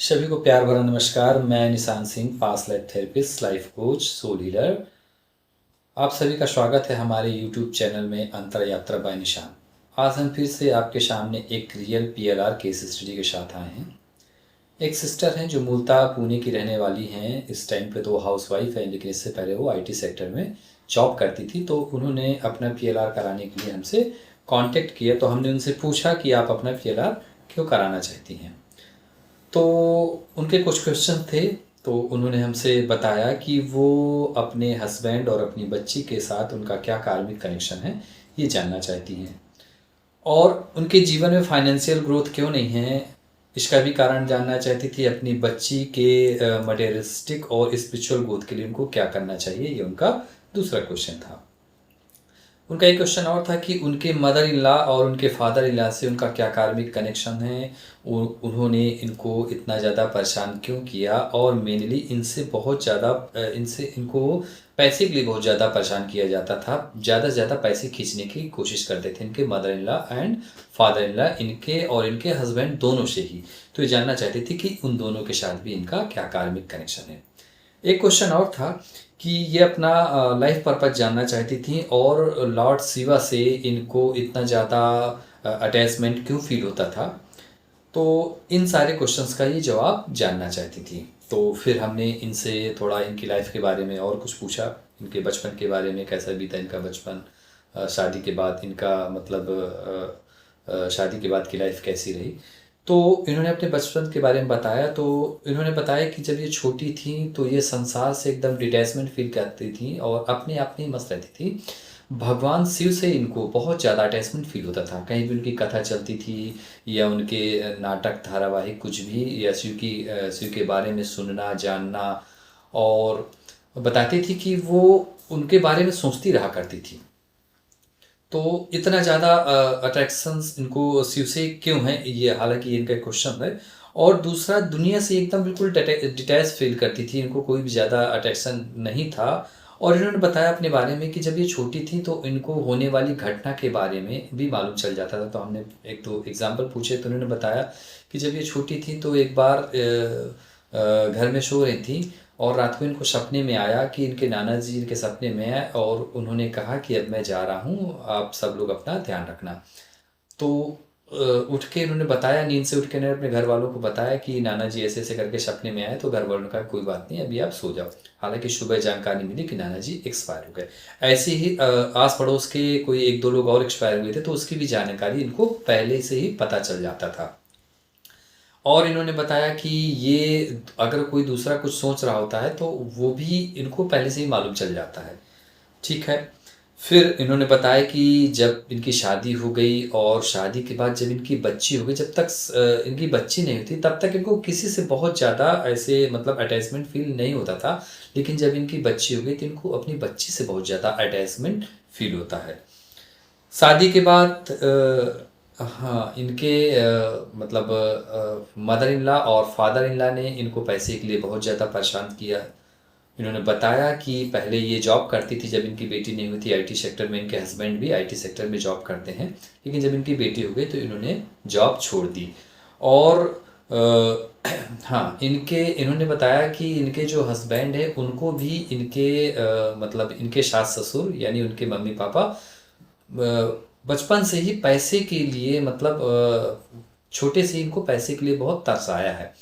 सभी को प्यार भरा नमस्कार। मैं Nishan Singh, past life therapist, life coach, soul healer. आप सभी का स्वागत है हमारे यूट्यूब चैनल में अंतर यात्रा बाय निशान। आज हम फिर से आपके सामने एक रियल पीएलआर केस स्टडी के साथ आए हैं। एक सिस्टर हैं जो मूलतः पुणे की रहने वाली हैं। इस टाइम पे तो वो हाउसवाइफ है, लेकिन इससे पहले वो आईटी सेक्टर में जॉब करती थी। तो उन्होंने अपना पीएलआर कराने के लिए हमसे कांटेक्ट किया। तो हमने उनसे पूछा कि आप अपना पीएलआर क्यों कराना चाहती हैं। तो उनके कुछ क्वेश्चन थे। तो उन्होंने हमसे बताया कि वो अपने हस्बैंड और अपनी बच्ची के साथ उनका क्या कार्मिक कनेक्शन है, ये जानना चाहती हैं। और उनके जीवन में फाइनेंशियल ग्रोथ क्यों नहीं है, इसका भी कारण जानना चाहती थी। अपनी बच्ची के मटेरियलिस्टिक और स्पिरिचुअल ग्रोथ के लिए उनको क्या करना चाहिए, ये उनका दूसरा क्वेश्चन था। उनका एक क्वेश्चन और था कि उनके मदर इन लॉ और उनके फादर इन लॉ से उनका क्या कार्मिक कनेक्शन है, उन्होंने इनको इतना ज़्यादा परेशान क्यों किया, और मेनली इनसे बहुत ज़्यादा इनको पैसे के लिए बहुत ज़्यादा परेशान किया जाता था। ज़्यादा से ज़्यादा पैसे खींचने की कोशिश करते थे इनके mother in law and father in law, इनके और इनके हस्बैंड दोनों से ही। तो ये जानना चाहती थी कि उन दोनों के साथ भी इनका क्या कार्मिक कनेक्शन है। एक क्वेश्चन और था कि ये अपना लाइफ पर्पस जानना चाहती थी और लॉर्ड शिवा से इनको इतना ज़्यादा अटैचमेंट क्यों फील होता था। तो इन सारे क्वेश्चंस का ये जवाब जानना चाहती थी। तो फिर हमने इनसे थोड़ा इनकी लाइफ के बारे में और कुछ पूछा, इनके बचपन के बारे में, कैसा बीता इनका बचपन, शादी के बाद इनका मतलब शादी के बाद की लाइफ कैसी रही। तो इन्होंने अपने बचपन के बारे में बताया। तो इन्होंने बताया कि जब ये छोटी थी तो ये संसार से एकदम डिटैचमेंट फील करती थी और अपने आप में ही मस्त रहती थी। भगवान शिव से इनको बहुत ज़्यादा अटैचमेंट फील होता था। कहीं भी उनकी कथा चलती थी या उनके नाटक धारावाहिक कुछ भी, या शिव के बारे में सुनना जानना, और बताती थी कि वो उनके बारे में सोचती रहा करती थी। तो इतना ज़्यादा अट्रैक्शंस इनको शिव से क्यों हैं, ये हालांकि इनका क्वेश्चन है। और दूसरा, दुनिया से एकदम बिल्कुल डिटैच फील करती थी, इनको कोई भी ज़्यादा अट्रैक्शन नहीं था। और इन्होंने बताया अपने बारे में कि जब ये छोटी थी तो इनको होने वाली घटना के बारे में भी मालूम चल जाता था। तो हमने एक दो एग्जाम्पल पूछे। तो उन्होंने बताया कि जब ये छोटी थी तो एक बार घर में सो रही थी और रात को इनको सपने में आया कि इनके नाना जी इनके सपने में आए और उन्होंने कहा कि अब मैं जा रहा हूँ, आप सब लोग अपना ध्यान रखना। तो उठ के इन्होंने बताया, नींद से उठ के इन्होंने अपने घर वालों को बताया कि नाना जी ऐसे ऐसे करके सपने में आए। तो घर वालों ने कहा कोई बात नहीं, अभी आप सो जाओ। हालांकि सुबह जानकारी मिली कि नाना जी एक्सपायर हो गए। ऐसे ही आस पड़ोस के कोई एक दो लोग और एक्सपायर हुए थे, तो उसकी भी जानकारी इनको पहले से ही पता चल जाता था। और इन्होंने बताया कि ये अगर कोई दूसरा कुछ सोच रहा होता है तो वो भी इनको पहले से ही मालूम चल जाता है। ठीक है। फिर इन्होंने बताया कि जब इनकी शादी हो गई और शादी के बाद जब इनकी बच्ची हो गई, जब तक इनकी बच्ची नहीं होती तब तक इनको किसी से बहुत ज़्यादा ऐसे मतलब अटैचमेंट फील नहीं होता था। लेकिन जब इनकी बच्ची हो गई तो इनको अपनी बच्ची से बहुत ज़्यादा अटैचमेंट फील होता है। शादी के बाद हाँ, इनके मतलब मदर इन लॉ और फादर इन लॉ ने इनको पैसे के लिए बहुत ज़्यादा परेशान किया। इन्होंने बताया कि पहले ये जॉब करती थी, जब इनकी बेटी नहीं हुई थी आईटी सेक्टर में, इनके हस्बैंड भी आईटी सेक्टर में जॉब करते हैं। लेकिन जब इनकी बेटी हो गई तो इन्होंने जॉब छोड़ दी। और हाँ, इन्होंने बताया कि इनके जो हस्बैंड है उनको भी इनके मतलब इनके सास ससुर यानी उनके मम्मी पापा बचपन से ही पैसे के लिए मतलब छोटे से इनको पैसे के लिए बहुत तरस आया है।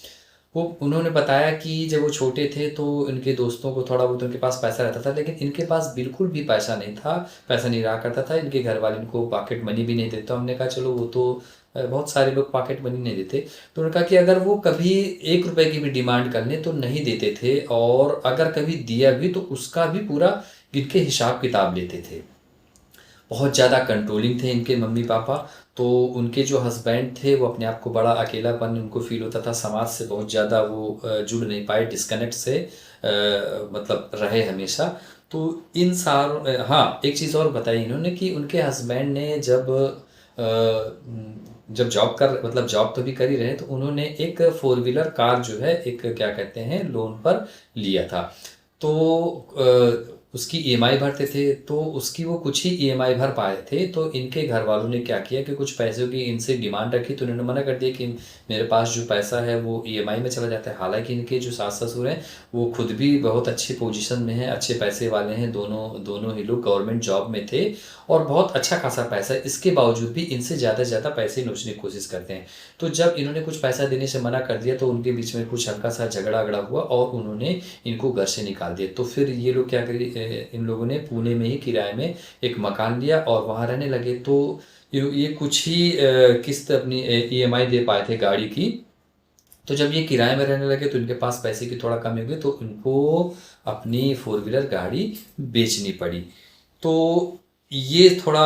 वो उन्होंने बताया कि जब वो छोटे थे तो इनके दोस्तों को थोड़ा बहुत उनके पास पैसा रहता था, लेकिन इनके पास बिल्कुल भी पैसा नहीं था, पैसा नहीं रहा करता था। इनके घर वाले इनको पॉकेट मनी भी नहीं देते। तो हमने कहा चलो, वो तो बहुत सारे लोग पॉकेट मनी नहीं देते। तो उन्होंने कहा कि अगर वो कभी 1 रुपए की भी डिमांड कर लें तो नहीं देते थे, और अगर कभी दिया भी तो उसका भी पूरा गिन के हिसाब किताब लेते थे। बहुत ज़्यादा कंट्रोलिंग थे इनके मम्मी पापा। तो उनके जो हस्बैंड थे वो अपने आप को बड़ा अकेलापन उनको फील होता था, समाज से बहुत ज़्यादा वो जुड़ नहीं पाए, डिस्कनेक्ट से मतलब रहे हमेशा। तो इन सार हाँ, एक चीज़ और बताई इन्होंने कि उनके हस्बैंड ने जब जॉब तो भी कर ही रहे, तो उन्होंने एक 4 व्हीलर कार जो है एक क्या कहते हैं लोन पर लिया था। तो उसकी ईएमआई भरते थे, तो उसकी वो कुछ ही ईएमआई भर पाए थे। तो इनके घर वालों ने क्या किया कि कुछ पैसों की इनसे डिमांड रखी, तो इन्होंने मना कर दिया कि मेरे पास जो पैसा है वो ईएमआई में चला जाता है। हालांकि इनके जो सास ससुर हैं वो खुद भी बहुत अच्छे पोजीशन में हैं, अच्छे पैसे वाले हैं, दोनों दोनों ही लोग गवर्नमेंट जॉब में थे और बहुत अच्छा खासा पैसा है। इसके बावजूद भी इनसे ज़्यादा से ज़्यादा पैसे नोचने की कोशिश करते हैं। तो जब इन्होंने कुछ पैसा देने से मना कर दिया तो उनके बीच में कुछ हल्का सा झगड़ा अगड़ा हुआ और उन्होंने इनको घर से निकाल दिया। तो फिर ये लोग क्या करें, इन लोगों ने पुणे में ही किराए में एक मकान लिया और वहाँ रहने लगे। तो ये कुछ ही किस्त अपनी ईएमआई दे पाए थे गाड़ी की। तो जब ये किराए में रहने लगे तो इनके पास पैसे की थोड़ा कमी हो गई, तो इनको अपनी फोर व्हीलर गाड़ी बेचनी पड़ी। तो ये थोड़ा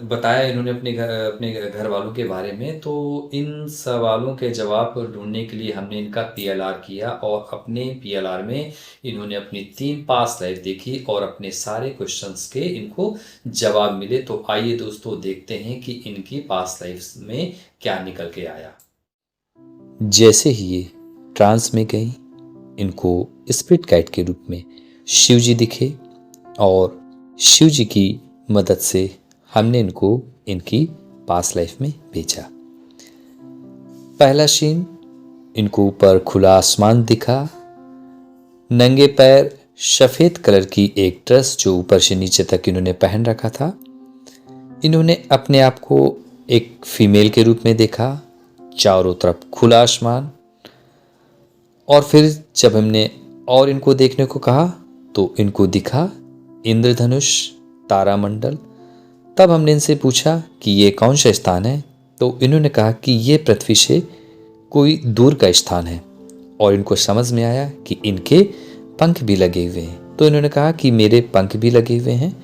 बताया इन्होंने अपने घर वालों के बारे में। तो इन सवालों के जवाब ढूंढने के लिए हमने इनका पीएलआर किया और अपने पीएलआर में इन्होंने अपनी 3 पास्ट लाइफ देखी और अपने सारे क्वेश्चंस के इनको जवाब मिले। तो आइए दोस्तों देखते हैं कि इनकी पास्ट लाइफ में क्या निकल के आया। जैसे ही ये ट्रांस में गई, इनको स्पिरिट गाइड के रूप में शिव जी दिखे और शिव जी की मदद से हमने इनको इनकी पास्ट लाइफ में भेजा। पहला सीन, इनको ऊपर खुला आसमान दिखा, नंगे पैर सफ़ेद कलर की एक ड्रेस जो ऊपर से नीचे तक इन्होंने पहन रखा था। इन्होंने अपने आप को एक फीमेल के रूप में देखा, चारों तरफ खुला आसमान। और फिर जब हमने और इनको देखने को कहा तो इनको दिखा इंद्रधनुष, तारामंडल। तब हमने इनसे पूछा कि ये कौन सा स्थान है, तो इन्होंने कहा कि ये पृथ्वी से कोई दूर का स्थान है। और इनको समझ में आया कि इनके पंख भी लगे हुए हैं, तो इन्होंने कहा कि मेरे पंख भी लगे हुए हैं।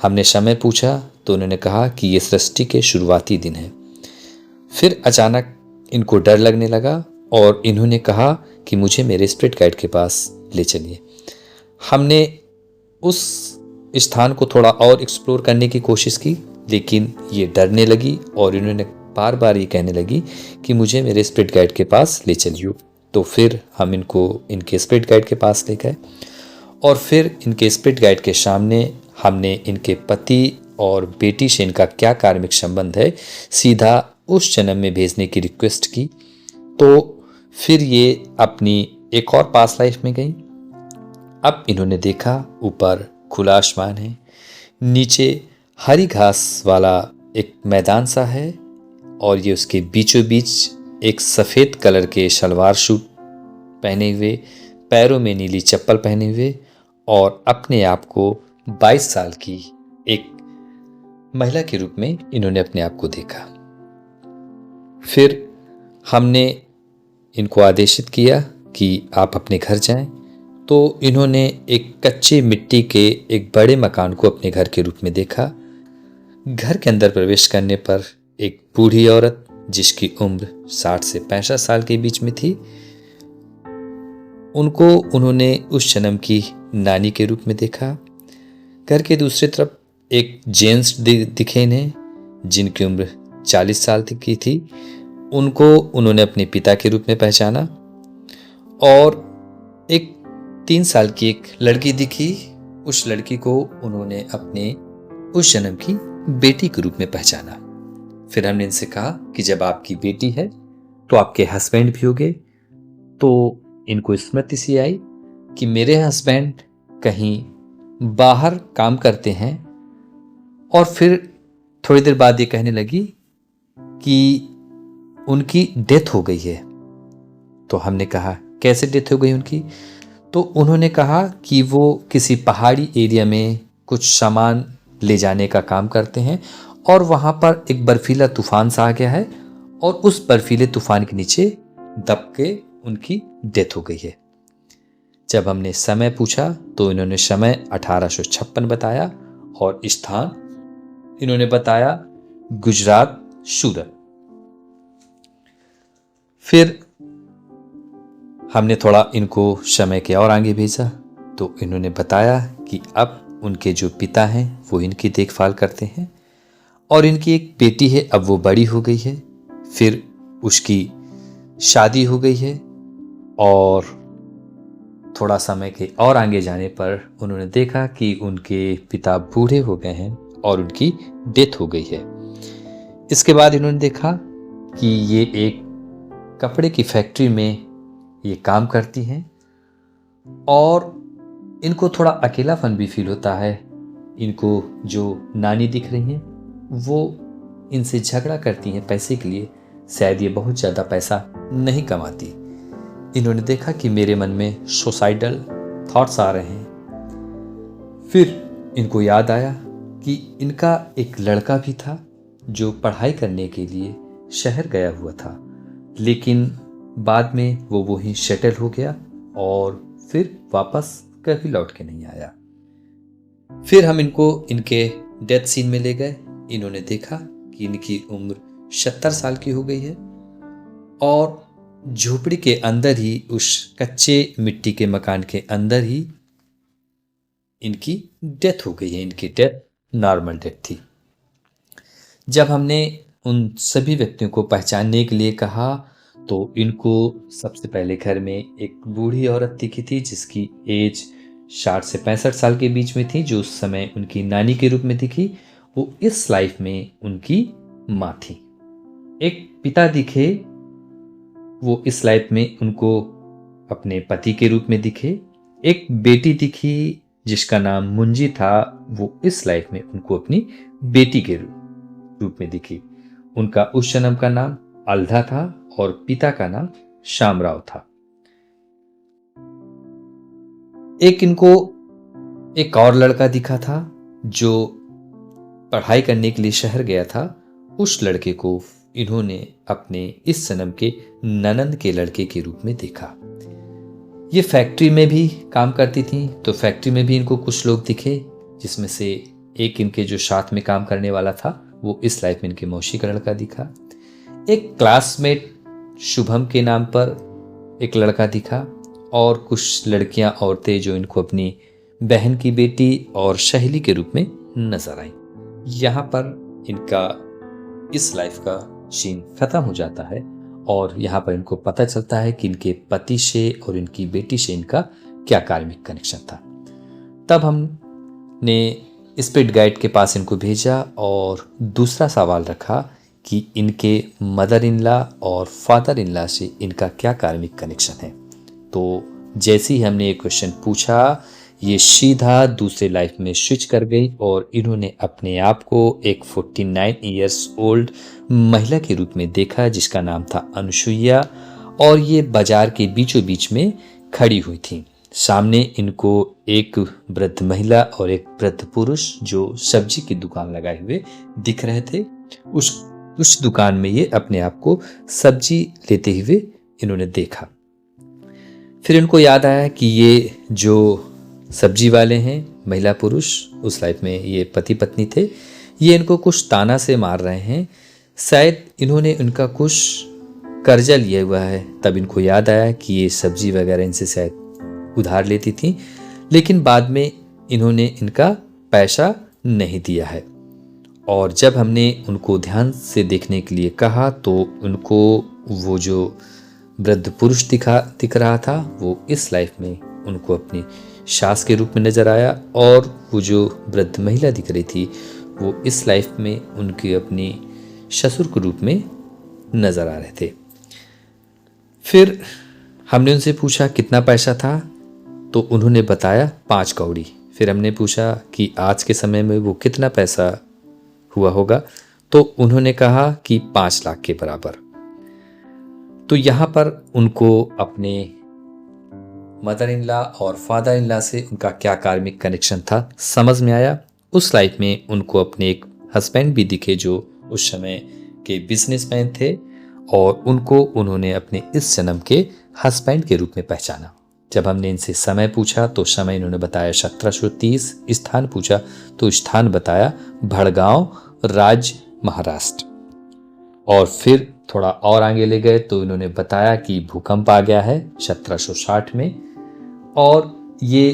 हमने समय पूछा तो उन्होंने कहा कि ये सृष्टि के शुरुआती दिन है। फिर अचानक इनको डर लगने लगा और इन्होंने कहा कि मुझे मेरे स्पिरिट गाइड के पास ले चलिए। हमने उस स्थान को थोड़ा और एक्सप्लोर करने की कोशिश की, लेकिन ये डरने लगी और इन्होंने बार बार ये कहने लगी कि मुझे मेरे स्पिरिट गाइड के पास ले चलिए। तो फिर हम इनको इनके स्पिरिट गाइड के पास ले गए और फिर इनके स्पिरिट गाइड के सामने हमने इनके पति और बेटी से इनका क्या कार्मिक संबंध है सीधा उस जन्म में भेजने की रिक्वेस्ट की। तो फिर ये अपनी एक और पास्ट लाइफ में गई। अब इन्होंने देखा ऊपर खुला आसमान है, नीचे हरी घास वाला एक मैदान सा है और ये उसके बीचों बीच एक सफ़ेद कलर के सलवार सूट पहने हुए, पैरों में नीली चप्पल पहने हुए और अपने आप को 22 साल की एक महिला के रूप में इन्होंने अपने आप को देखा। फिर हमने इनको आदेशित किया कि आप अपने घर जाएं। तो इन्होंने एक कच्चे मिट्टी के एक बड़े मकान को अपने घर के रूप में देखा। घर के अंदर प्रवेश करने पर एक बूढ़ी औरत जिसकी उम्र 60 से 65 साल के बीच में थी, उनको उन्होंने उस जन्म की नानी के रूप में देखा। घर के दूसरी तरफ एक जेंट्स दिखे इन्हें जिनकी उम्र 40 साल तक की थी, उनको उन्होंने अपने पिता के रूप में पहचाना। और एक 3 साल की एक लड़की दिखी, उस लड़की को उन्होंने अपने उस जन्म की बेटी के रूप में पहचाना। फिर हमने इनसे कहा कि जब आपकी बेटी है तो आपके हस्बैंड भी होंगे। तो इनको स्मृति सी आई कि मेरे हस्बैंड कहीं बाहर काम करते हैं। और फिर थोड़ी देर बाद ये कहने लगी कि उनकी डेथ हो गई है। तो हमने कहा कैसे डेथ हो गई उनकी? तो उन्होंने कहा कि वो किसी पहाड़ी एरिया में कुछ सामान ले जाने का काम करते हैं और वहाँ पर एक बर्फीला तूफान सा आ गया है और उस बर्फीले तूफान के नीचे दब के उनकी डेथ हो गई है। जब हमने समय पूछा तो इन्होंने समय 1856 बताया और स्थान इन्होंने बताया गुजरात, सूरत। फिर हमने थोड़ा इनको समय के और आगे भेजा तो इन्होंने बताया कि अब उनके जो पिता हैं वो इनकी देखभाल करते हैं और इनकी एक बेटी है, अब वो बड़ी हो गई है। फिर उसकी शादी हो गई है और थोड़ा समय के और आगे जाने पर उन्होंने देखा कि उनके पिता बूढ़े हो गए हैं और उनकी डेथ हो गई है। इसके बाद इन्होंने देखा कि ये एक कपड़े की फैक्ट्री में ये काम करती हैं और इनको थोड़ा अकेलापन भी फील होता है। इनको जो नानी दिख रही हैं वो इनसे झगड़ा करती हैं पैसे के लिए, शायद ये बहुत ज़्यादा पैसा नहीं कमाती। इन्होंने देखा कि मेरे मन में सुसाइडल थॉट्स आ रहे हैं। फिर इनको याद आया कि इनका एक लड़का भी था जो पढ़ाई करने के लिए शहर गया हुआ था, लेकिन बाद में वो वहीं सेटल हो गया और फिर वापस कभी लौट के नहीं आया। फिर हम इनको इनके डेथ सीन में ले गए। इन्होंने देखा कि इनकी उम्र 70 साल की हो गई है और झोपड़ी के अंदर ही, उस कच्चे मिट्टी के मकान के अंदर ही इनकी डेथ हो गई है। इनकी डेथ नॉर्मल डेथ थी। जब हमने उन सभी व्यक्तियों को पहचानने के लिए कहा तो इनको सबसे पहले घर में एक बूढ़ी औरत दिखी थी जिसकी एज 60 से 65 साल के बीच में थी, जो उस समय उनकी नानी के रूप में दिखी। वो इस लाइफ में उनकी माँ थी। एक पिता दिखे, वो इस लाइफ में उनको अपने पति के रूप में दिखे। एक बेटी दिखी जिसका नाम मुंजी था, वो इस लाइफ में उनको अपनी बेटी के रूप में दिखी। उनका उस जन्म का नाम अल्धा था और पिता का नाम शामराव था। इनको एक और लड़का दिखा था जो पढ़ाई करने के लिए शहर गया था। उस लड़के को इन्होंने अपने इस जन्म के ननंद के लड़के के रूप में देखा। ये फैक्ट्री में भी काम करती थी, तो फैक्ट्री में भी इनको कुछ लोग दिखे, जिसमें से एक इनके जो साथ में काम करने वाला था वो इस लाइफ में इनके मौसी का लड़का दिखा। एक क्लासमेट शुभम के नाम पर एक लड़का दिखा और कुछ लड़कियां, औरतें जो इनको अपनी बहन की बेटी और सहेली के रूप में नजर आई। यहाँ पर इनका इस लाइफ का सीन खत्म हो जाता है और यहाँ पर इनको पता चलता है कि इनके पति से और इनकी बेटी से इनका क्या कार्मिक कनेक्शन था। तब हमने स्पिरिट गाइड के पास इनको भेजा और दूसरा सवाल रखा कि इनके मदर इन लॉ और फादर इन लॉ से इनका क्या कार्मिक कनेक्शन है। तो जैसे ही हमने ये क्वेश्चन पूछा, ये सीधा दूसरे लाइफ में स्विच कर गई और इन्होंने अपने आप को एक 49 इयर्स ओल्ड महिला के रूप में देखा जिसका नाम था अनुसुईया, और ये बाजार के बीचों बीच में खड़ी हुई थी। सामने इनको एक वृद्ध महिला और एक वृद्ध पुरुष जो सब्जी की दुकान लगाए हुए दिख रहे थे। उस दुकान में ये अपने आप को सब्जी लेते हुए इन्होंने देखा। फिर इनको याद आया कि ये जो सब्जी वाले हैं, महिला पुरुष, उस लाइफ में ये पति पत्नी थे, ये इनको कुछ ताना से मार रहे हैं। शायद इन्होंने उनका कुछ कर्जा लिया हुआ है। तब इनको याद आया कि ये सब्जी वगैरह इनसे शायद उधार लेती थी, लेकिन बाद में इन्होंने इनका पैसा नहीं दिया है। और जब हमने उनको ध्यान से देखने के लिए कहा तो उनको वो जो वृद्ध पुरुष दिख रहा था वो इस लाइफ में उनको अपनी सास के रूप में नजर आया, और वो जो वृद्ध महिला दिख रही थी वो इस लाइफ में उनके अपनी ससुर के रूप में नजर आ रहे थे। फिर हमने उनसे पूछा कितना पैसा था, तो उन्होंने बताया 5 कौड़ी। फिर हमने पूछा कि आज के समय में वो कितना पैसा हुआ होगा, तो उन्होंने कहा कि 5 लाख के बराबर। तो यहाँ पर उनको अपने मदर इन लॉ और फादर इन लॉ से उनका क्या कार्मिक कनेक्शन था समझ में आया। उस लाइफ में उनको अपने एक हस्बैंड भी दिखे जो उस समय के बिजनेसमैन थे, और उनको उन्होंने अपने इस जन्म के हस्बैंड के रूप में पहचाना। जब हमने इनसे समय पूछा तो समय इन्होंने बताया 1730, स्थान पूछा तो स्थान बताया भड़गांव, राज्य महाराष्ट्र। और फिर थोड़ा और आगे ले गए तो इन्होंने बताया कि भूकंप आ गया है 1760 में, और ये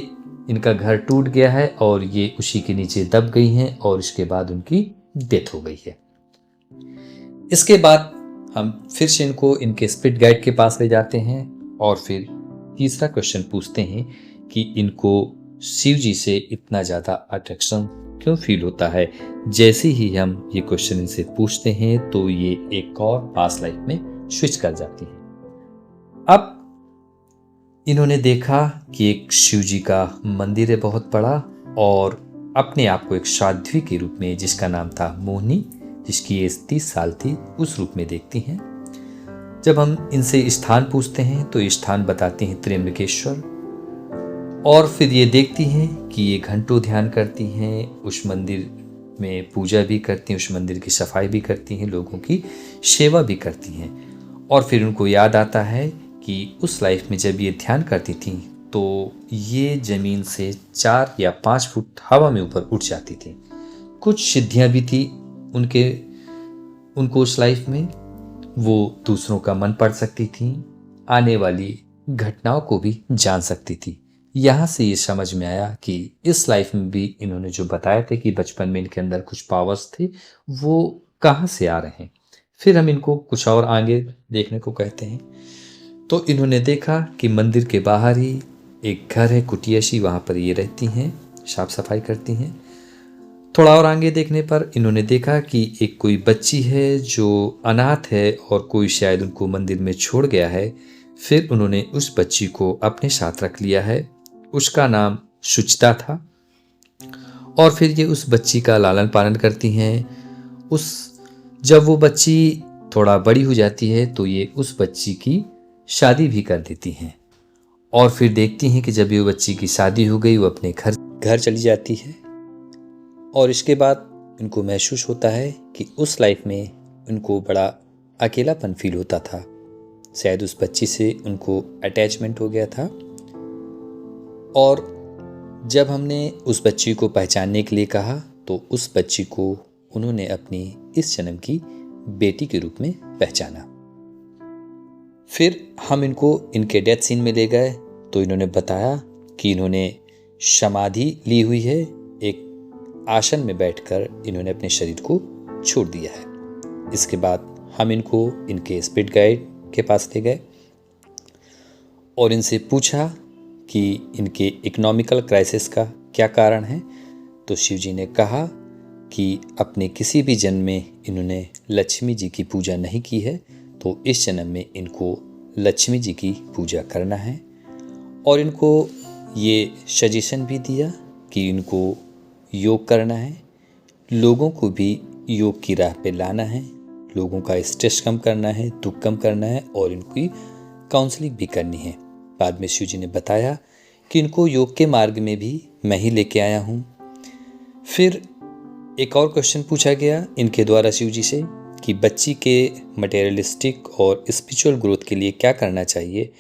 इनका घर टूट गया है और ये उसी के नीचे दब गई हैं, और इसके बाद उनकी डेथ हो गई है। इसके बाद हम फिर से इनको इनके स्पिरिट गाइड के पास ले जाते हैं और फिर तीसरा क्वेश्चन पूछते हैं कि इनको शिव जी से इतना ज़्यादा अट्रैक्शन क्यों फील होता है। जैसे ही हम ये क्वेश्चन इनसे पूछते हैं तो ये एक और पास्ट लाइफ में स्विच कर जाती है। अब इन्होंने देखा कि एक शिव जी का मंदिर है बहुत बड़ा, और अपने आप को एक साध्वी के रूप में, जिसका नाम था मोहिनी, जिसकी एज 30 साल थी, उस रूप में देखती हैं। जब हम इनसे स्थान पूछते हैं तो ये स्थान बताती हैं त्र्यंबकेश्वर, और फिर ये देखती हैं कि ये घंटों ध्यान करती हैं, उस मंदिर में पूजा भी करती हैं, उस मंदिर की सफाई भी करती हैं, लोगों की सेवा भी करती हैं। और फिर उनको याद आता है कि उस लाइफ में जब ये ध्यान करती थी तो ये ज़मीन से 4 या 5 फुट हवा में ऊपर उठ जाती थी। कुछ सिद्धियाँ भी थी उनको उस लाइफ में। वो दूसरों का मन पढ़ सकती थी, आने वाली घटनाओं को भी जान सकती थी। यहाँ से ये समझ में आया कि इस लाइफ में भी इन्होंने जो बताया था कि बचपन में इनके अंदर कुछ पावर्स थे, वो कहाँ से आ रहे हैं। फिर हम इनको कुछ और आगे देखने को कहते हैं। तो इन्होंने देखा कि मंदिर के बाहर ही एक घर है, कुटिया सी, वहाँ पर ये रहती हैं, साफ सफाई करती हैं। थोड़ा और आगे देखने पर इन्होंने देखा कि एक कोई बच्ची है जो अनाथ है और कोई शायद उनको मंदिर में छोड़ गया है। फिर उन्होंने उस बच्ची को अपने साथ रख लिया है। उसका नाम सुचिता था, और फिर ये उस बच्ची का लालन पालन करती हैं। जब वो बच्ची थोड़ा बड़ी हो जाती है तो ये उस बच्ची की शादी भी कर देती हैं। और फिर देखती हैं कि जब ये बच्ची की शादी हो गई, वो अपने घर चली जाती है। और इसके बाद उनको महसूस होता है कि उस लाइफ में उनको बड़ा अकेलापन फील होता था। शायद उस बच्ची से उनको अटैचमेंट हो गया था। और जब हमने उस बच्ची को पहचानने के लिए कहा तो उस बच्ची को उन्होंने अपनी इस जन्म की बेटी के रूप में पहचाना। फिर हम इनको इनके डेथ सीन में ले गए तो इन्होंने बताया कि इन्होंने समाधि ली हुई है, एक आसन में बैठकर इन्होंने अपने शरीर को छोड़ दिया है। इसके बाद हम इनको इनके स्पिरिट गाइड के पास ले गए और इनसे पूछा कि इनके इकोनॉमिकल क्राइसिस का क्या कारण है। तो शिव जी ने कहा कि अपने किसी भी जन्म में इन्होंने लक्ष्मी जी की पूजा नहीं की है, तो इस जन्म में इनको लक्ष्मी जी की पूजा करना है। और इनको ये सजेशन भी दिया कि इनको योग करना है, लोगों को भी योग की राह पे लाना है, लोगों का स्ट्रेस कम करना है, दुख कम करना है, और इनकी काउंसलिंग भी करनी है। बाद में शिव जी ने बताया कि इनको योग के मार्ग में भी मैं ही लेके आया हूँ। फिर एक और क्वेश्चन पूछा गया इनके द्वारा शिव जी से कि बच्ची के मटेरियलिस्टिक और स्पिरिचुअल ग्रोथ के लिए क्या करना चाहिए।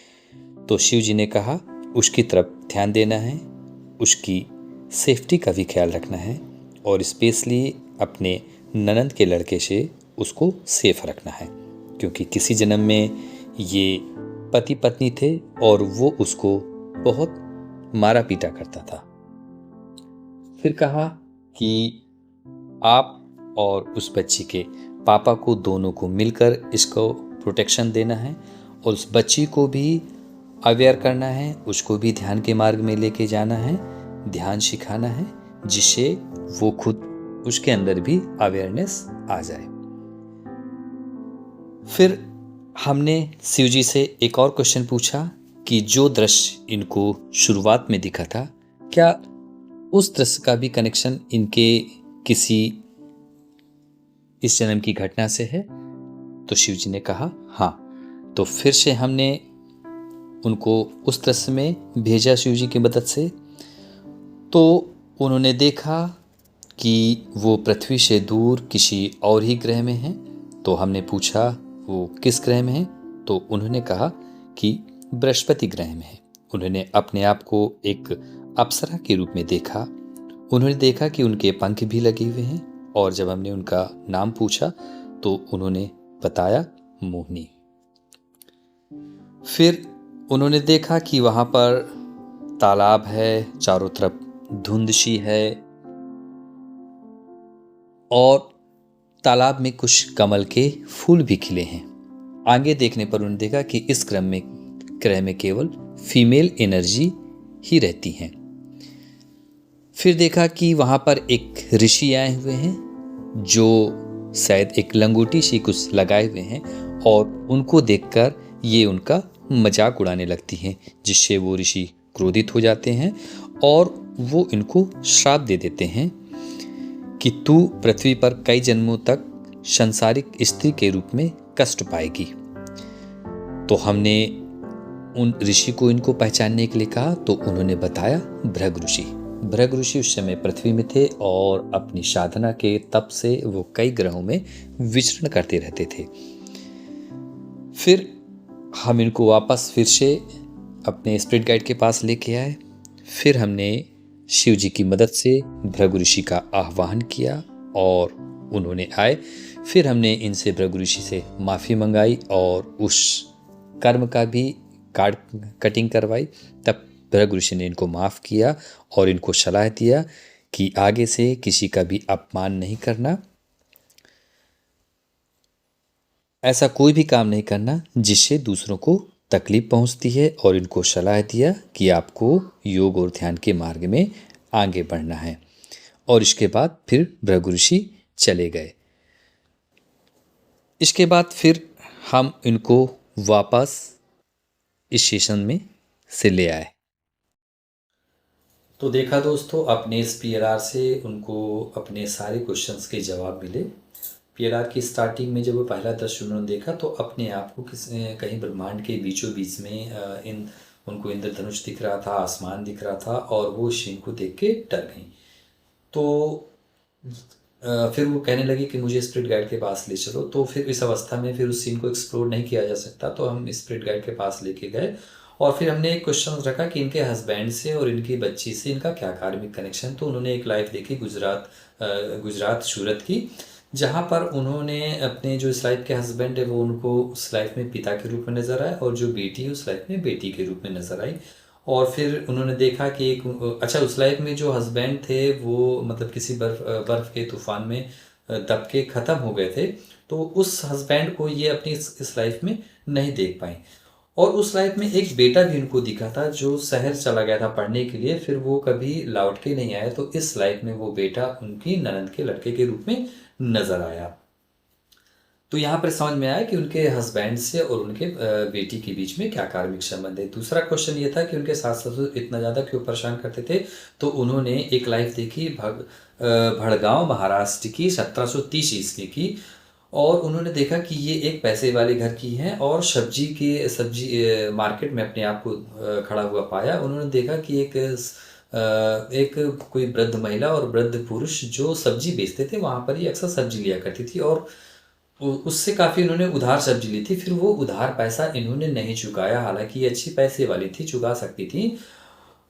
तो शिव जी ने कहा उसकी तरफ ध्यान देना है, उसकी सेफ्टी का भी ख्याल रखना है, और स्पेशली अपने ननंद के लड़के से उसको सेफ रखना है, क्योंकि किसी जन्म में ये पति पत्नी थे और वो उसको बहुत मारा पीटा करता था। फिर कहा कि आप और उस बच्ची के पापा को, दोनों को मिलकर इसको प्रोटेक्शन देना है, और उस बच्ची को भी अवेयर करना है, उसको भी ध्यान के मार्ग में लेके जाना है, ध्यान सिखाना है, जिससे वो खुद, उसके अंदर भी अवेयरनेस आ जाए। फिर हमने शिव जी से एक और क्वेश्चन पूछा कि जो दृश्य इनको शुरुआत में दिखा था, क्या उस दृश्य का भी कनेक्शन इनके किसी इस जन्म की घटना से है। तो शिव जी ने कहा हाँ। तो फिर से हमने उनको उस दृश्य में भेजा शिव जी की मदद से। तो उन्होंने देखा कि वो पृथ्वी से दूर किसी और ही ग्रह में हैं। तो हमने पूछा वो किस ग्रह में हैं, तो उन्होंने कहा कि बृहस्पति ग्रह में है। उन्होंने अपने आप को एक अप्सरा के रूप में देखा। उन्होंने देखा कि उनके पंख भी लगे हुए हैं, और जब हमने उनका नाम पूछा तो उन्होंने बताया मोहिनी। फिर उन्होंने देखा कि वहाँ पर तालाब है, चारों तरफ धुंध सी है, और तालाब में कुछ कमल के फूल भी खिले हैं। आगे देखने पर उन्होंने देखा कि इस क्रम में ग्रह में केवल फीमेल एनर्जी ही रहती हैं। फिर देखा कि वहाँ पर एक ऋषि आए हुए हैं जो शायद एक लंगोटी सी कुछ लगाए हुए हैं और उनको देखकर ये उनका मजाक उड़ाने लगती हैं, जिससे वो ऋषि क्रोधित हो जाते हैं और वो इनको श्राप दे देते हैं कि तू पृथ्वी पर कई जन्मों तक सांसारिक स्त्री के रूप में कष्ट पाएगी। तो हमने उन ऋषि को इनको पहचानने के लिए कहा तो उन्होंने बताया भृग ऋषि। भृग ऋषि उस समय पृथ्वी में थे और अपनी साधना के तप से वो कई ग्रहों में विचरण करते रहते थे। फिर हम इनको वापस फिर से अपने स्पिरिट गाइड के पास लेके आए। फिर हमने शिव जी की मदद से भृगु ऋषि का आह्वान किया और उन्होंने आए। फिर हमने इनसे भृगु ऋषि से माफ़ी मंगाई और उस कर्म का भी कार्ड कटिंग करवाई। तब भृगु ऋषि ने इनको माफ़ किया और इनको सलाह दिया कि आगे से किसी का भी अपमान नहीं करना, ऐसा कोई भी काम नहीं करना जिससे दूसरों को तकलीफ पहुंचती है, और इनको सलाह दिया कि आपको योग और ध्यान के मार्ग में आगे बढ़ना है। और इसके बाद फिर भृगु ऋषि चले गए। इसके बाद फिर हम इनको वापस इस सेशन में से ले आए। तो देखा दोस्तों, अपने इस पीएलआर से उनको अपने सारे क्वेश्चंस के जवाब मिले। पीएलआर की स्टार्टिंग में जब वो पहला दृश्य उन्होंने देखा तो अपने आप को कहीं ब्रह्मांड के बीचों बीच में उनको इंद्रधनुष दिख रहा था, आसमान दिख रहा था, और वो सीन को देख के डर गई। तो फिर वो कहने लगी कि मुझे स्पिरिट गाइड के पास ले चलो। तो फिर इस अवस्था में फिर उस सीन को एक्सप्लोर नहीं किया जा सकता, तो हम स्पिरिट गाइड के पास लेके गए और फिर हमने एक क्वेश्चन रखा कि इनके हस्बैंड से और इनकी बच्ची से इनका क्या कार्मिक कनेक्शन। तो उन्होंने एक लाइफ देखी गुजरात सूरत की, जहाँ पर उन्होंने अपने जो इस लाइफ के हस्बैंड है वो उनको उस लाइफ में पिता के रूप में नज़र आए और जो बेटी है उस लाइफ में बेटी के रूप में नज़र आई। और फिर उन्होंने देखा कि उस लाइफ में जो हस्बैंड थे वो मतलब किसी बर्फ़ के तूफान में दब के ख़त्म हो गए थे। तो उस हस्बैंड को ये अपनी इस लाइफ में नहीं देख पाई। और उस लाइफ में एक बेटा भी उनको दिखा था जो शहर चला गया था पढ़ने के लिए, फिर वो कभी लौट के नहीं आया। तो इस लाइफ में वो बेटा उनकी ननद के लड़के के रूप में नज़र आया। तो यहाँ पर समझ में आया कि उनके हस्बैंड से और उनके बेटी के बीच में क्या कार्मिक संबंध है। दूसरा क्वेश्चन ये था कि उनके सास ससुर इतना ज़्यादा क्यों परेशान करते थे। तो उन्होंने एक लाइफ देखी भड़गांव महाराष्ट्र की 1730 ईस्वी की, और उन्होंने देखा कि ये एक पैसे वाले घर की है और सब्जी मार्केट में अपने आप को खड़ा हुआ पाया। उन्होंने देखा कि एक कोई वृद्ध महिला और वृद्ध पुरुष जो सब्जी बेचते थे वहाँ पर ही अक्सर सब्जी लिया करती थी, और उससे काफ़ी इन्होंने उधार सब्जी ली थी। फिर वो उधार पैसा इन्होंने नहीं चुकाया, हालांकि ये अच्छी पैसे वाली थी, चुका सकती थी।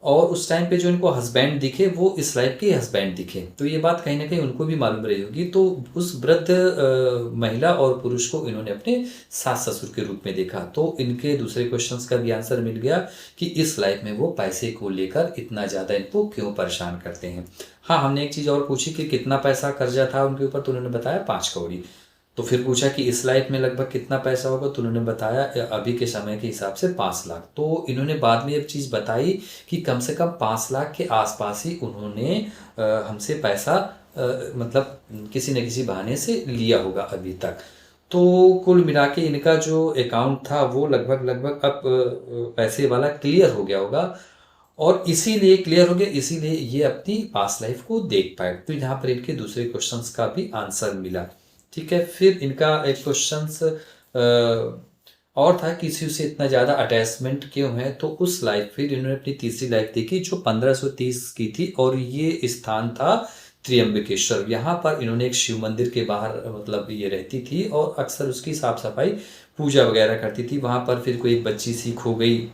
और उस टाइम पे जो इनको हस्बैंड दिखे वो इस लाइफ के हस्बैंड दिखे। तो ये बात कहीं ना कहीं उनको भी मालूम रही होगी। तो उस वृद्ध महिला और पुरुष को इन्होंने अपने सास ससुर के रूप में देखा। तो इनके दूसरे क्वेश्चंस का भी आंसर मिल गया कि इस लाइफ में वो पैसे को लेकर इतना ज़्यादा इनको क्यों परेशान करते हैं। हाँ, हमने एक चीज़ और पूछी कि कितना पैसा कर्जा था उनके ऊपर, तो उन्होंने बताया 5 कौड़ी। तो फिर पूछा कि इस लाइफ में लगभग कितना पैसा होगा, तो उन्होंने बताया अभी के समय के हिसाब से 5 लाख। तो इन्होंने बाद में एक चीज़ बताई कि कम से कम 5 लाख के आसपास ही उन्होंने हमसे पैसा मतलब किसी न किसी बहाने से लिया होगा अभी तक। तो कुल मिला के इनका जो अकाउंट था वो लगभग अब पैसे वाला क्लियर हो गया होगा, और इसीलिए क्लियर हो गया, इसीलिए ये अपनी पास्ट लाइफ को देख पाए। तो यहाँ पर इनके दूसरे क्वेश्चंस का भी आंसर मिला। ठीक है, फिर इनका एक क्वेश्चंस और था कि किसी से इतना ज़्यादा अटैचमेंट क्यों है। तो उस लाइफ फिर इन्होंने अपनी तीसरी लाइफ देखी जो 1530 की थी, और ये स्थान था त्र्यंबकेश्वर। यहाँ पर इन्होंने एक शिव मंदिर के बाहर मतलब ये रहती थी और अक्सर उसकी साफ सफाई पूजा वगैरह करती थी। वहाँ पर फिर कोई एक बच्ची सी खो गई,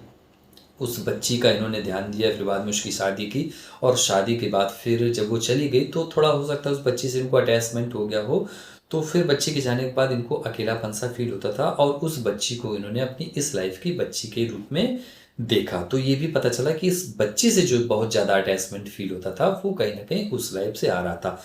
उस बच्ची का इन्होंने ध्यान दिया, फिर बाद में उसकी शादी की, और शादी के बाद फिर जब वो चली गई तो थोड़ा हो सकता है उस बच्ची से इनको अटैचमेंट हो गया हो। तो फिर बच्ची के जाने के बाद इनको अकेलापन सा फील होता था, और उस बच्ची को इन्होंने अपनी इस लाइफ की बच्ची के रूप में देखा। तो ये भी पता चला कि इस बच्ची से जो बहुत ज़्यादा अटैचमेंट फील होता था वो कहीं ना कहीं उस लाइफ से आ रहा था।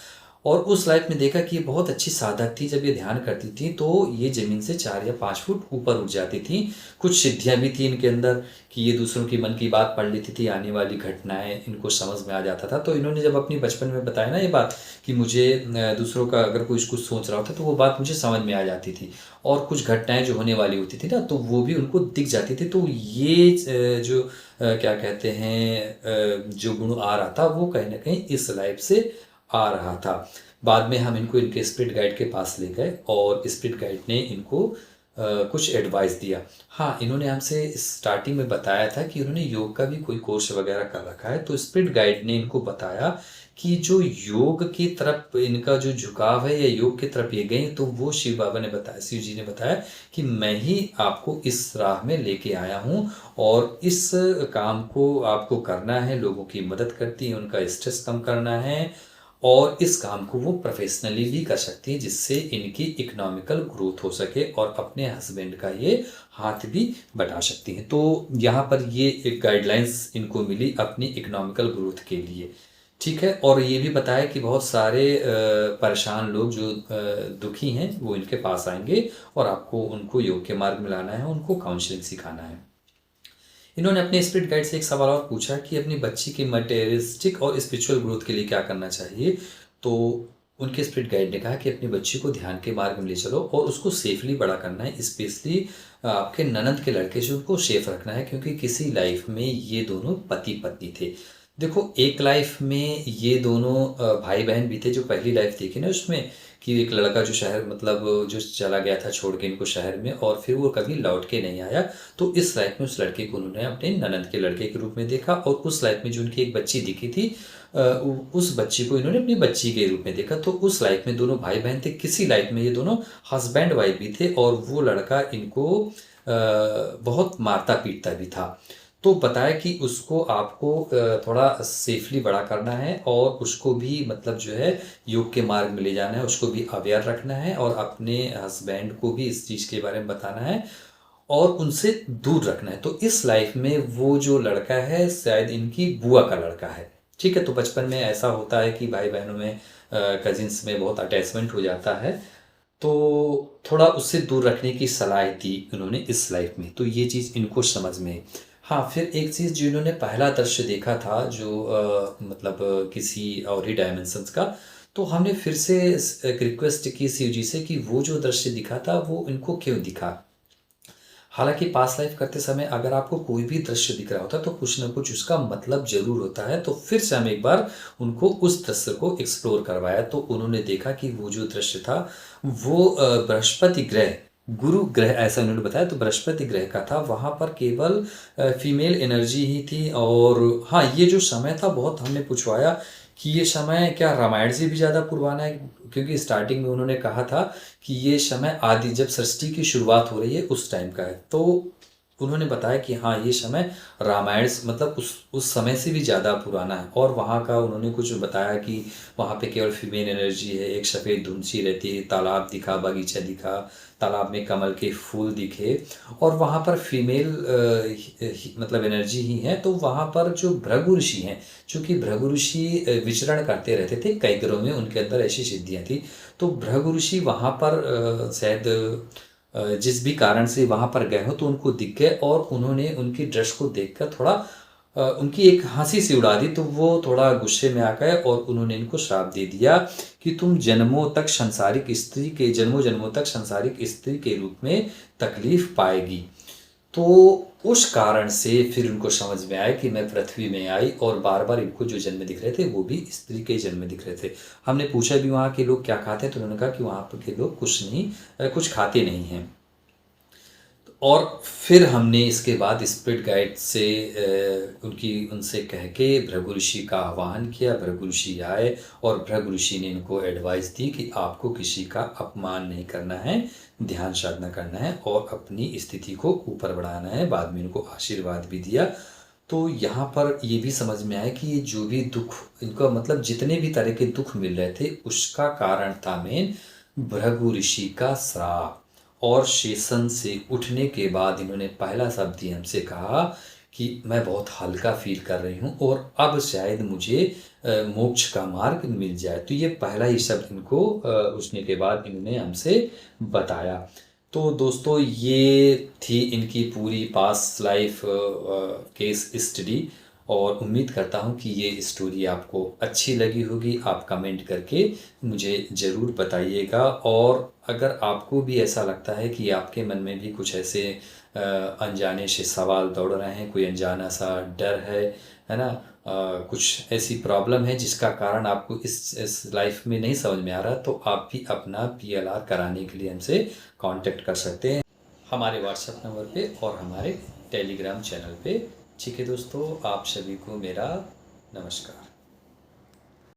और उस लाइफ में देखा कि ये बहुत अच्छी साधक थी। जब ये ध्यान करती थी तो ये ज़मीन से 4 या 5 फुट ऊपर उठ जाती थी। कुछ सिद्धियाँ भी थी इनके अंदर कि ये दूसरों की मन की बात पढ़ लेती थी, आने वाली घटनाएँ इनको समझ में आ जाता था। तो इन्होंने जब अपनी बचपन में बताया ना ये बात कि मुझे दूसरों का अगर कोई कुछ सोच रहा होता तो वो बात मुझे समझ में आ जाती थी, और कुछ घटनाएँ जो होने वाली होती थी ना तो वो भी उनको दिख जाती थी। तो ये जो क्या कहते हैं जो गुण आ रहा था वो कहीं न कहीं इस लाइफ से आ रहा था। बाद में हम इनको इनके स्पिरिट गाइड के पास ले गए और स्पिरिट गाइड ने इनको कुछ एडवाइस दिया। हाँ, इन्होंने हमसे स्टार्टिंग में बताया था कि उन्होंने योग का भी कोई कोर्स वगैरह कर रखा है। तो स्पिरिट गाइड ने इनको बताया कि जो योग की तरफ इनका जो झुकाव है या योग की तरफ ये गई, तो वो शिव बाबा ने बताया, शिव जी ने बताया कि मैं ही आपको इस राह में लेके आया हूँ और इस काम को आपको करना है। लोगों की मदद करती है, उनका स्ट्रेस कम करना है, और इस काम को वो प्रोफेशनली भी कर सकती हैं जिससे इनकी इकोनॉमिकल ग्रोथ हो सके और अपने हस्बैंड का ये हाथ भी बटा सकती हैं। तो यहाँ पर ये एक गाइडलाइंस इनको मिली अपनी इकोनॉमिकल ग्रोथ के लिए। ठीक है, और ये भी बताया कि बहुत सारे परेशान लोग जो दुखी हैं वो इनके पास आएंगे और आपको उनको योग के मार्ग में लाना है, उनको काउंसलिंग सिखाना है। इन्होंने अपने स्पिरिट गाइड से एक सवाल और पूछा कि अपनी बच्ची की मटेरियलिस्टिक और स्पिरिचुअल ग्रोथ के लिए क्या करना चाहिए। तो उनके स्पिरिट गाइड ने कहा कि अपनी बच्ची को ध्यान के मार्ग में ले चलो और उसको सेफली बड़ा करना है। स्पेशली आपके ननद के लड़के से उनको सेफ रखना है, क्योंकि किसी लाइफ में ये दोनों पति पत्नी थे। देखो, एक लाइफ में ये दोनों भाई बहन भी थे। जो पहली लाइफ देखी ना उसमें कि एक लड़का जो शहर मतलब जो चला गया था छोड़ के इनको शहर में, और फिर वो कभी लौट के नहीं आया। तो इस लाइफ में उस लड़के को उन्होंने अपने ननद के लड़के के रूप में देखा, और उस लाइफ में जो उनकी एक बच्ची दिखी थी उस बच्ची को इन्होंने अपनी बच्ची के रूप में देखा। तो उस लाइफ में दोनों भाई बहन थे। किसी लाइफ में ये दोनों हस्बैंड वाइफ भी थे, और वो लड़का इनको बहुत मारता पीटता भी था। तो बताया कि उसको आपको थोड़ा सेफली बड़ा करना है, और उसको भी मतलब जो है योग के मार्ग में ले जाना है, उसको भी अवेयर रखना है, और अपने हस्बैंड को भी इस चीज़ के बारे में बताना है और उनसे दूर रखना है। तो इस लाइफ में वो जो लड़का है शायद इनकी बुआ का लड़का है। ठीक है, तो बचपन में ऐसा होता है कि भाई बहनों में कजिन्स में बहुत अटैचमेंट हो जाता है, तो थोड़ा उससे दूर रखने की सलाह दी उन्होंने इस लाइफ में। तो ये चीज़ इनको समझ में आई। हाँ, फिर एक चीज़ जो इन्होंने पहला दृश्य देखा था जो मतलब किसी और ही डायमेंशंस का, तो हमने फिर से एक रिक्वेस्ट की शिव जी से कि वो जो दृश्य दिखा था वो इनको क्यों दिखा। हालांकि पास्ट लाइफ करते समय अगर आपको कोई भी दृश्य दिख रहा होता है तो कुछ ना कुछ उसका मतलब जरूर होता है। तो फिर से हम एक बार उनको उस दृश्य को एक्सप्लोर करवाया, तो उन्होंने देखा कि वो जो दृश्य था वो बृहस्पति ग्रह, गुरु ग्रह ऐसा उन्होंने बताया, तो बृहस्पति ग्रह का था। वहाँ पर केवल फीमेल एनर्जी ही थी। और हाँ, ये जो समय था बहुत हमने पूछवाया कि ये समय क्या रामायण से भी ज़्यादा पुराना है, क्योंकि स्टार्टिंग में उन्होंने कहा था कि ये समय आदि जब सृष्टि की शुरुआत हो रही है उस टाइम का है। तो उन्होंने बताया कि हाँ, ये समय रामायण मतलब उस समय से भी ज़्यादा पुराना है। और वहाँ का उन्होंने कुछ बताया कि वहाँ पे केवल फीमेल एनर्जी है, एक सफ़ेद धुंध सी रहती है, तालाब दिखा, बगीचा दिखा, तालाब में कमल के फूल दिखे, और वहाँ पर फीमेल मतलब एनर्जी ही है। तो वहाँ पर जो भृगु ऋषि हैं, चूँकि भृगु ऋषि विचरण करते रहते थे कई ग्रहों में, उनके अंदर ऐसी सिद्धियाँ थी। तो भृगु ऋषि वहाँ पर शायद जिस भी कारण से वहाँ पर गए हो तो उनको दिख गए, और उन्होंने उनकी ड्रेस को देखकर थोड़ा उनकी एक हंसी सी उड़ा दी। तो वो थोड़ा गुस्से में आ गए और उन्होंने इनको श्राप दे दिया कि तुम जन्मों तक संसारिक स्त्री के रूप में तकलीफ पाएगी। तो उस कारण से फिर उनको समझ में आया कि मैं पृथ्वी में आई, और बार बार इनको जो जन्म दिख रहे थे वो भी स्त्री के जन्म दिख रहे थे। हमने पूछा भी वहाँ के लोग क्या खाते हैं, तो उन्होंने कहा कि वहाँ पर के लोग कुछ खाते नहीं हैं। और फिर हमने इसके बाद स्पिरिट गाइड से उनसे कह के भृगु ऋषि का आह्वान किया। भृगु ऋषि आए और भृगु ऋषि ने इनको एडवाइस दी कि आपको किसी का अपमान नहीं करना है, ध्यान साधना करना है और अपनी स्थिति को ऊपर बढ़ाना है। बाद में इनको आशीर्वाद भी दिया। तो यहाँ पर ये भी समझ में आया कि ये जो भी दुख इनका मतलब जितने भी तरह के दुख मिल रहे थे उसका कारण था मेन भृगु ऋषि का श्राप। और शेषन से उठने के बाद इन्होंने पहला शब्द ही हमसे कहा कि मैं बहुत हल्का फील कर रही हूँ और अब शायद मुझे मोक्ष का मार्ग मिल जाए। तो ये पहला ही शब्द इनको उसने के बाद इन्होंने हमसे बताया। तो दोस्तों ये थी इनकी पूरी पास्ट लाइफ केस स्टडी, और उम्मीद करता हूँ कि ये स्टोरी आपको अच्छी लगी होगी। आप कमेंट करके मुझे ज़रूर बताइएगा, और अगर आपको भी ऐसा लगता है कि आपके मन में भी कुछ ऐसे अनजाने से सवाल दौड़ रहे हैं, कोई अनजाना सा डर है ना, कुछ ऐसी प्रॉब्लम है जिसका कारण आपको इस लाइफ में नहीं समझ में आ रहा, तो आप भी अपना PLR कराने के लिए हमसे कांटेक्ट कर सकते हैं हमारे व्हाट्सएप नंबर पे और हमारे टेलीग्राम चैनल पे। ठीक है दोस्तों, आप सभी को मेरा नमस्कार।